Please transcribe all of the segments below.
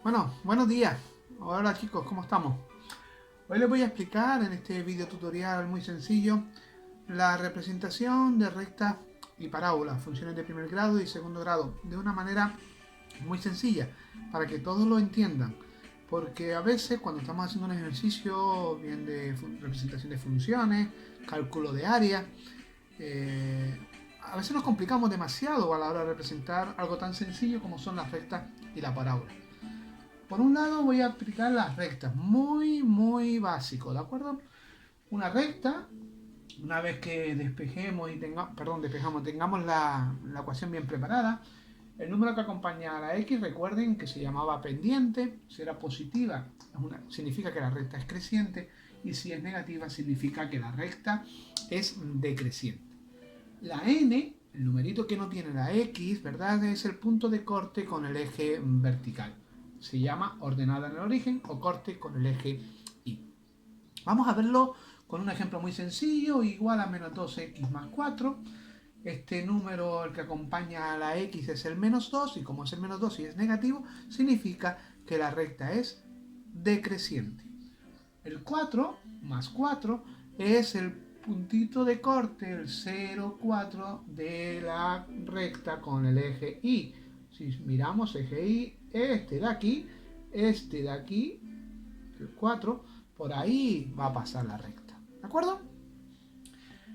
Bueno, buenos días. Hola chicos, ¿cómo estamos? Hoy les voy a explicar en este video tutorial muy sencillo la representación de rectas y parábolas, funciones de primer grado y segundo grado, de una manera muy sencilla, para que todos lo entiendan. Porque a veces cuando estamos haciendo un ejercicio bien de representación de funciones, cálculo de área, eh, a veces nos complicamos demasiado a la hora de representar algo tan sencillo como son las rectas y la parábola. Por un lado voy a aplicar las rectas, muy básico, ¿de acuerdo? Una recta, una vez que tengamos la ecuación bien preparada, el número que acompaña a la x, recuerden que se llamaba pendiente. Si era positiva, significa que la recta es creciente, y si es negativa, significa que la recta es decreciente. La n, el numerito que no tiene la x, ¿verdad? Es el punto de corte con el eje vertical. Se llama ordenada en el origen o corte con el eje y. Vamos a verlo con un ejemplo muy sencillo, igual a menos 2x más 4. Este número, el que acompaña a la x, es el menos 2, y como es el menos 2 y es negativo, significa que la recta es decreciente. El 4 más 4 es el puntito de corte, el 0,4 de la recta con el eje Y. Si miramos eje Y, este de aquí, el 4, por ahí va a pasar la recta. ¿De acuerdo?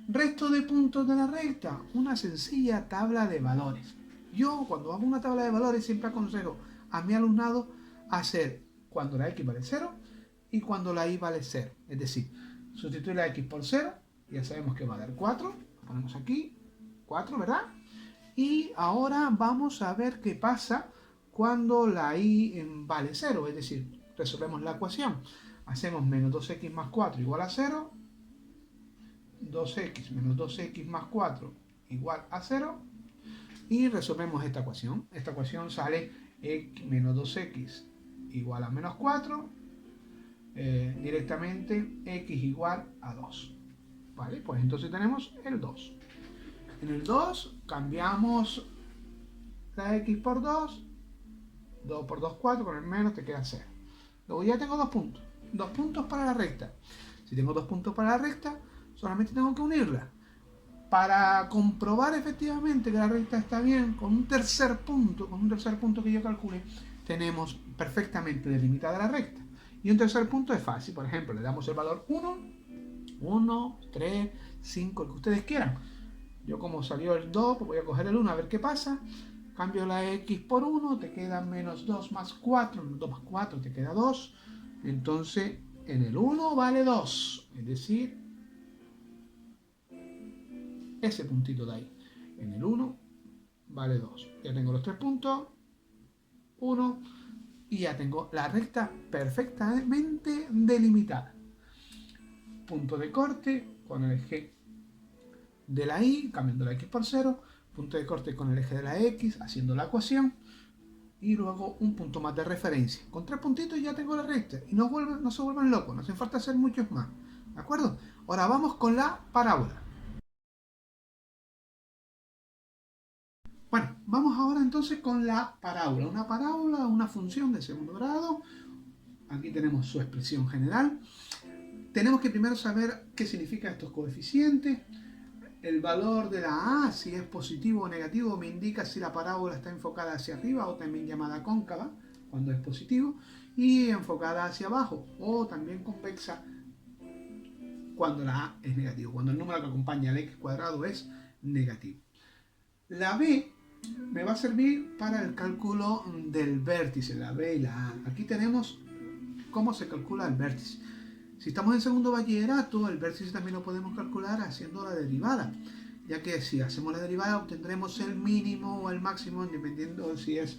Resto de puntos de la recta, una sencilla tabla de valores. Yo cuando hago una tabla de valores siempre aconsejo a mi alumnado hacer cuando la x vale 0 y cuando la y vale 0. Es decir, sustituir la x por 0, ya sabemos que va a dar 4, ponemos aquí 4, ¿verdad? Y ahora vamos a ver qué pasa cuando la y vale 0, es decir, resolvemos la ecuación. Hacemos menos 2x más 4 igual a 0, 2x menos 2x más 4 igual a 0, y resolvemos esta ecuación. Esta ecuación sale menos 2x igual a menos 4, directamente x igual a 2. ¿Vale? Pues entonces tenemos el 2. En el 2 cambiamos la x por 2, 2 por 2, 4, con el menos te queda 0. Luego ya tengo dos puntos para la recta. Si tengo 2 puntos para la recta, solamente tengo que unirla. Para comprobar efectivamente que la recta está bien, con un tercer punto que yo calcule, tenemos perfectamente delimitada la recta. Y un tercer punto es fácil. Por ejemplo, le damos el valor 1, 3, 5, el que ustedes quieran. Yo, como salió el 2, pues voy a coger el 1 a ver qué pasa. Cambio la x por 1, te queda menos 2 más 4, 2 más 4 te queda 2. Entonces, en el 1 vale 2, es decir, ese puntito de ahí. En el 1 vale 2. Ya tengo los 3 puntos, 1, y ya tengo la recta perfectamente delimitada. Punto de corte con el eje de la y, cambiando la x por 0, punto de corte con el eje de la x, haciendo la ecuación, y luego un punto más de referencia. Con 3 puntitos ya tengo la recta, y no se vuelvan locos, no hace falta hacer muchos más. ¿De acuerdo? Ahora vamos con la parábola. Bueno, vamos ahora entonces con la parábola. Una parábola, una función de segundo grado. Aquí tenemos su expresión general. Tenemos que primero saber qué significan estos coeficientes. El valor de la A, si es positivo o negativo, me indica si la parábola está enfocada hacia arriba, o también llamada cóncava, cuando es positivo, y enfocada hacia abajo, o también convexa, cuando la A es negativo, cuando el número que acompaña al x cuadrado es negativo. La B me va a servir para el cálculo del vértice, la B y la A. Aquí tenemos cómo se calcula el vértice. Si estamos en segundo bachillerato, el vértice también lo podemos calcular haciendo la derivada, ya que si hacemos la derivada obtendremos el mínimo o el máximo, dependiendo de si es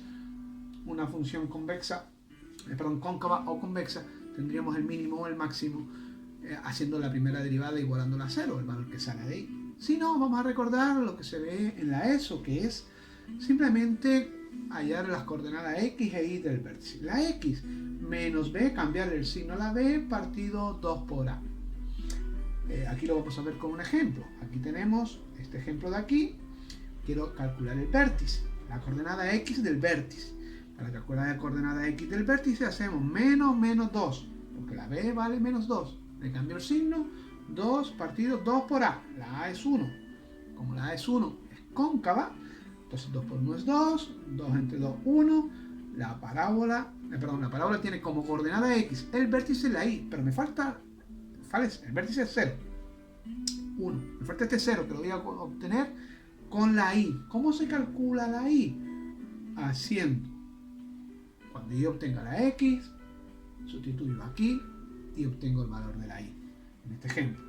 una función cóncava o convexa, tendríamos el mínimo o el máximo haciendo la primera derivada igualándola a 0, el valor que sale de ahí. Si no, vamos a recordar lo que se ve en la ESO, que es simplemente hallar las coordenadas x e y del vértice. La x menos b, cambiar el signo a la b, partido 2 por a. Aquí lo vamos a ver con un ejemplo. Aquí tenemos este ejemplo de aquí. Quiero calcular el vértice, la coordenada x del vértice. Para calcular la coordenada x del vértice hacemos menos 2, porque la b vale menos 2. Le cambio el signo, 2 partido 2 por a. La a es 1. Como la a es 1 es cóncava, entonces 2 por 1 es 2, 2 entre 2, 1. La parábola tiene como coordenada x el vértice y la y, pero me falta, el vértice es 0. 1. Me falta este 0 que lo voy a obtener con la y. ¿Cómo se calcula la y? Haciendo. Cuando yo obtenga la x, sustituyo aquí y obtengo el valor de la y. En este ejemplo,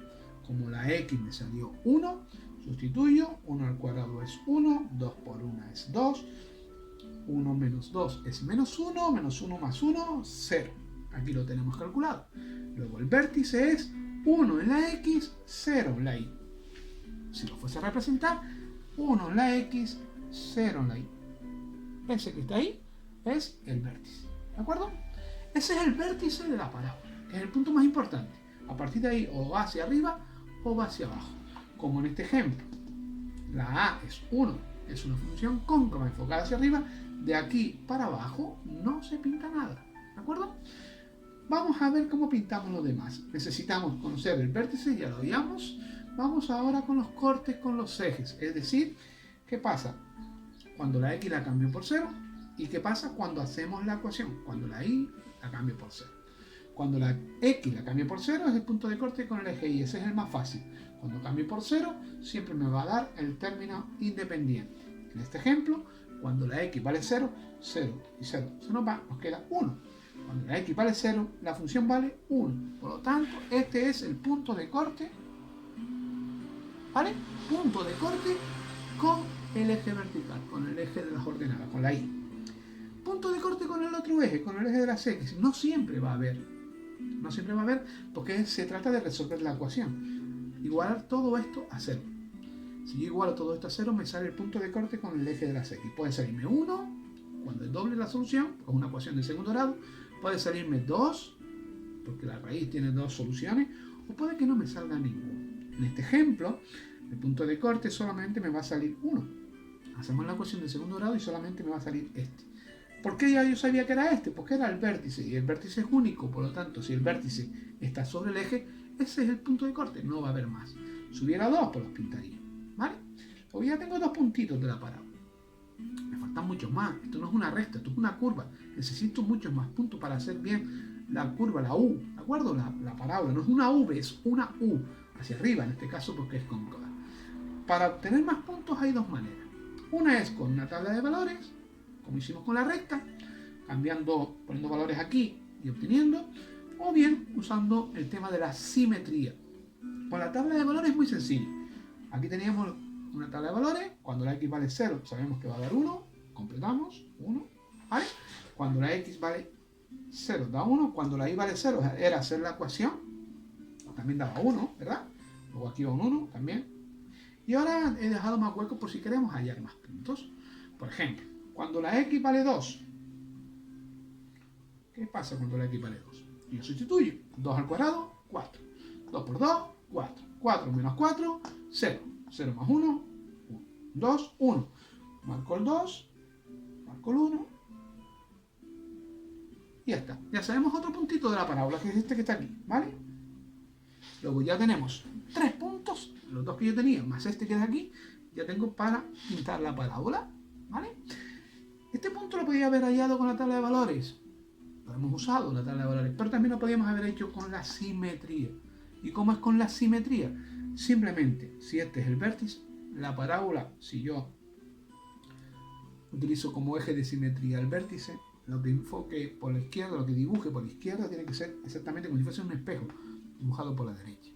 como la x me salió 1, sustituyo, 1 al cuadrado es 1, 2 por 1 es 2, 1 menos 2 es menos 1 más 1, 0. Aquí lo tenemos calculado. Luego el vértice es 1 en la x, 0 en la y. Si lo fuese a representar, 1 en la x, 0 en la y. Ese que está ahí es el vértice. ¿De acuerdo? Ese es el vértice de la parábola, que es el punto más importante. A partir de ahí o va hacia arriba o va hacia abajo. Como en este ejemplo, la a es 1, es una función cóncava enfocada hacia arriba. De aquí para abajo no se pinta nada. ¿De acuerdo? Vamos a ver cómo pintamos lo demás. Necesitamos conocer el vértice, ya lo veíamos. Vamos ahora con los cortes con los ejes. Es decir, ¿qué pasa cuando la x la cambio por 0? ¿Y qué pasa cuando hacemos la ecuación? Cuando la y la cambio por 0. Cuando la x la cambio por 0 es el punto de corte con el eje y. Ese es el más fácil. Cuando cambio por 0 siempre me va a dar el término independiente. En este ejemplo, cuando la x vale 0, 0 y 0 se nos va, nos queda 1. Cuando la x vale 0, la función vale 1. Por lo tanto, este es el punto de corte, ¿vale? Punto de corte con el eje vertical, con el eje de las ordenadas, con la y. Punto de corte con el otro eje, con el eje de las x. No siempre va a haber. No siempre va a haber porque se trata de resolver la ecuación. Igualar todo esto a 0. Si yo igualo todo esto a 0, me sale el punto de corte con el eje de las x. Puede salirme 1 cuando es doble la solución, con una ecuación de segundo grado. Puede salirme 2, porque la raíz tiene 2 soluciones, o puede que no me salga ninguno. En este ejemplo, el punto de corte solamente me va a salir 1. Hacemos la ecuación de segundo grado y solamente me va a salir este. ¿Por qué ya yo sabía que era este? Porque era el vértice, y el vértice es único, por lo tanto, si el vértice está sobre el eje, ese es el punto de corte, no va a haber más. Si hubiera 2, pues los pintaría, ¿vale? Hoy ya tengo 2 puntitos de la parábola. Me faltan muchos más. Esto no es una recta, esto es una curva. Necesito muchos más puntos para hacer bien la curva, la U. ¿De acuerdo? La parábola no es una V, es una U. Hacia arriba, en este caso, porque es cóncava. Para obtener más puntos hay 2 maneras. Una es con una tabla de valores, como hicimos con la recta, poniendo valores aquí y obteniendo, o bien usando el tema de la simetría. Con la tabla de valores es muy sencillo. Aquí teníamos una tabla de valores. Cuando la x vale 0, sabemos que va a dar 1. Completamos, 1. ¿Vale? Cuando la x vale 0, da 1. Cuando la y vale 0, era hacer la ecuación. También daba 1, ¿verdad? Luego aquí va un 1 también. Y ahora he dejado más huecos por si queremos hallar más puntos. Por ejemplo, cuando la x vale 2. ¿Qué pasa cuando la x vale 2? Yo sustituyo. 2 al cuadrado, 4. 2 por 2, 4. 4 menos 4, 0. 0 más 1, 1. 2, 1. Marco el 2, marco el 1. Y ya está. Ya sabemos otro puntito de la parábola, que es este que está aquí, ¿vale? Luego ya tenemos 3 puntos, los 2 que yo tenía, más este que es aquí, ya tengo para pintar la parábola, ¿vale? Este punto lo podía haber hallado con la tabla de valores. Lo hemos usado, la tabla de valores, pero también lo podíamos haber hecho con la simetría. ¿Y cómo es con la simetría? Simplemente, si este es el vértice, la parábola, si yo utilizo como eje de simetría el vértice, lo que enfoque por la izquierda, lo que dibuje por la izquierda, tiene que ser exactamente como si fuese un espejo dibujado por la derecha,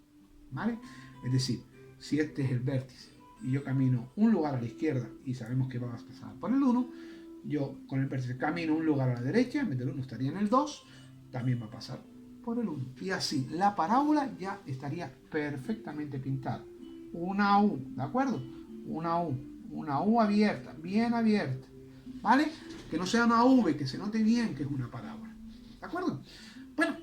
¿vale? Es decir, si este es el vértice y yo camino un lugar a la izquierda y sabemos que va a pasar por el 1, yo con el vértice camino un lugar a la derecha, en vez del 1 estaría en el 2, también va a pasar por el 1. Y así, la parábola ya estaría perfectamente pintada. Una U, ¿de acuerdo? Una U abierta, bien abierta, ¿vale? Que no sea una V, que se note bien que es una parábola, ¿de acuerdo? Bueno,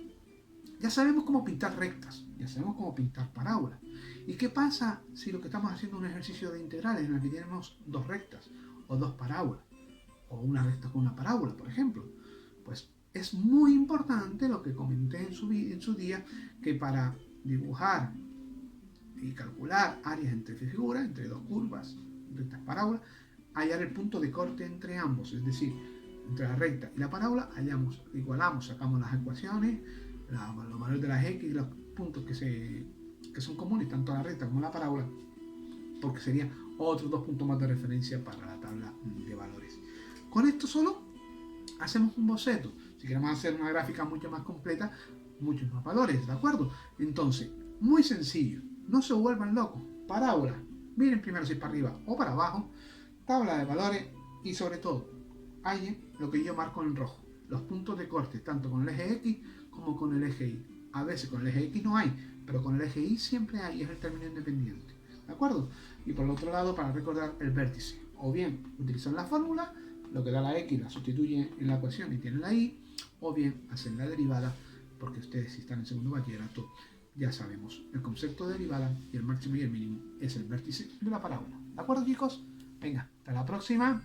ya sabemos cómo pintar rectas, ya sabemos cómo pintar parábolas. ¿Y qué pasa si lo que estamos haciendo es un ejercicio de integrales en el que tenemos 2 rectas o 2 parábolas? o una recta con una parábola, por ejemplo. Pues es muy importante lo que comenté en su día, que para dibujar y calcular áreas entre figuras, entre dos curvas, rectas parábolas, hallar el punto de corte entre ambos, es decir, entre la recta y la parábola, igualamos, sacamos las ecuaciones, los valores de las x y los puntos que son comunes tanto a la recta como a la parábola, porque serían otros dos puntos más de referencia para la tabla de valores. Con esto solo hacemos un boceto. Si queremos hacer una gráfica mucho más completa, muchos más valores, ¿de acuerdo? Entonces, muy sencillo, no se vuelvan locos. Parábola, miren primero si es para arriba o para abajo, tabla de valores y sobre todo, hay lo que yo marco en rojo, los puntos de corte, tanto con el eje X como con el eje Y. A veces con el eje X no hay, pero con el eje Y siempre hay, es el término independiente. ¿De acuerdo? Y por el otro lado, para recordar el vértice, o bien utilizan la fórmula, lo que da la X la sustituyen en la ecuación y tienen la Y, o bien hacen la derivada, porque ustedes si están en segundo bachillerato ya sabemos, el concepto de derivada y el máximo y el mínimo es el vértice de la parábola. ¿De acuerdo, chicos? Venga, hasta la próxima.